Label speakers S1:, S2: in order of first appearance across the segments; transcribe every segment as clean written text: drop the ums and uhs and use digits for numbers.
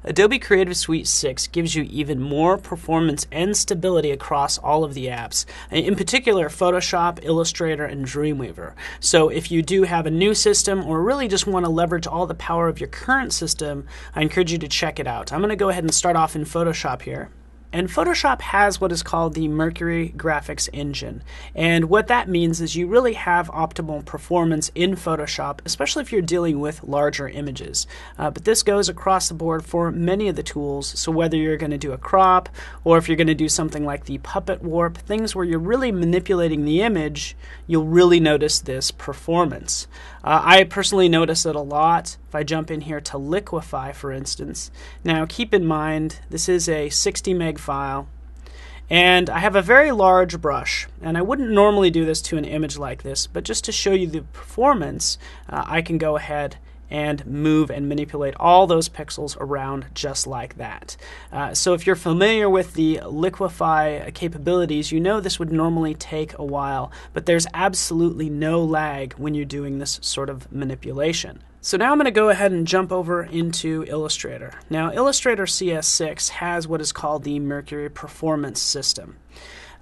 S1: Adobe Creative Suite 6 gives you even more performance and stability across all of the apps, in particular Photoshop, Illustrator, and Dreamweaver. So if you do have a new system or really just want to leverage all the power of your current system, I encourage you to check it out. I'm going to go ahead and start off in Photoshop here. And Photoshop has what is called the Mercury graphics engine. And what that means is you really have optimal performance in Photoshop, especially if you're dealing with larger images. But this goes across the board for many of the tools. So whether you're going to do a crop or if you're going to do something like the puppet warp, things where you're really manipulating the image, you'll really notice this performance. I personally notice it a lot if I jump in here to liquefy, for instance. Now keep in mind this is a 60 meg file and I have a very large brush, and I wouldn't normally do this to an image like this, but just to show you the performance, I can go ahead and move and manipulate all those pixels around just like that. So if you're familiar with the liquefy capabilities, you know this would normally take a while, but there's absolutely no lag when you're doing this sort of manipulation. So now I'm going to go ahead and jump over into Illustrator. Now Illustrator CS6 has what is called the Mercury Performance System.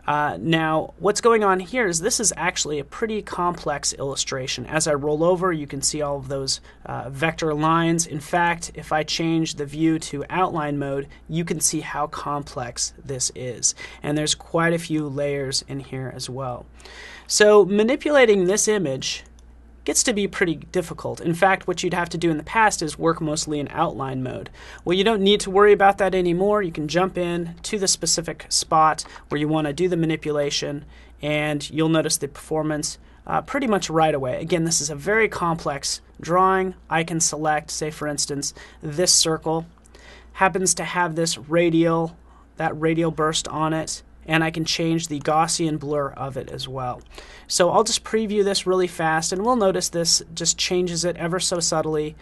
S1: Now what's going on here is this is actually a pretty complex illustration. As I roll over, you can see all of those vector lines. In fact, if I change the view to outline mode, you can see how complex this is. And there's quite a few layers in here as well. So manipulating this image gets to be pretty difficult. In fact, what you'd have to do in the past is work mostly in outline mode. Well, you don't need to worry about that anymore. You can jump in to the specific spot where you want to do the manipulation, and you'll notice the performance pretty much right away. Again, this is a very complex drawing. I can select, say for instance, this circle happens to have this radial burst on it, and I can change the Gaussian blur of it as well. So I'll just preview this really fast, and we'll notice this just changes it ever so subtly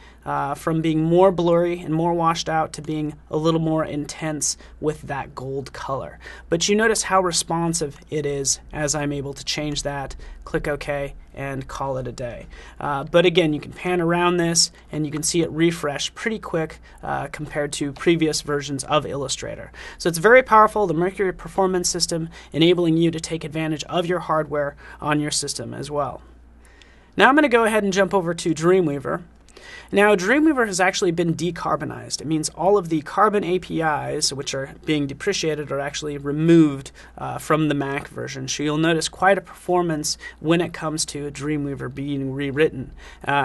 S1: from being more blurry and more washed out to being a little more intense with that gold color. But you notice how responsive it is as I'm able to change that, click OK, and call it a day. But again, you can pan around this and you can see it refresh pretty quick compared to previous versions of Illustrator. So it's very powerful, the Mercury Performance System, enabling you to take advantage of your hardware on your system as well. Now I'm going to go ahead and jump over to Dreamweaver. Now Dreamweaver has actually been decarbonized. It means all of the carbon APIs, which are being depreciated, are actually removed from the Mac version. So you'll notice quite a performance when it comes to Dreamweaver being rewritten.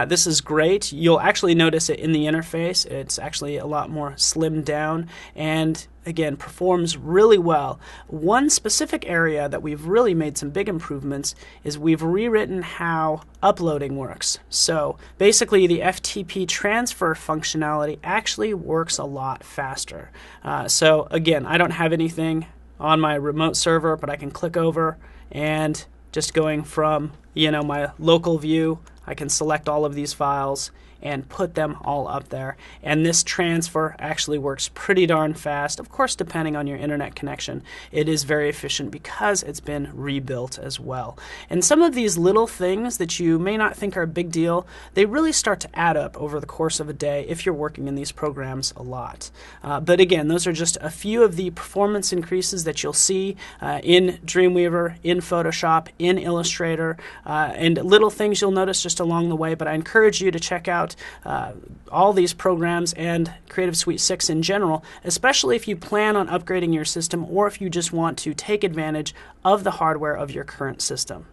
S1: This is great. You'll actually notice it in the interface. It's actually a lot more slimmed down and again, performs really well. One specific area that we've really made some big improvements is we've rewritten how uploading works. So basically the FTP transfer functionality actually works a lot faster. So again, I don't have anything on my remote server, but I can click over and just going from my local view, I can select all of these files and put them all up there. And this transfer actually works pretty darn fast. Of course, depending on your internet connection, it is very efficient because it's been rebuilt as well. And some of these little things that you may not think are a big deal, they really start to add up over the course of a day if you're working in these programs a lot. But again, those are just a few of the performance increases that you'll see in Dreamweaver, in Photoshop, in Illustrator, and little things you'll notice just along the way. But I encourage you to check out all these programs and Creative Suite 6 in general, especially if you plan on upgrading your system or if you just want to take advantage of the hardware of your current system.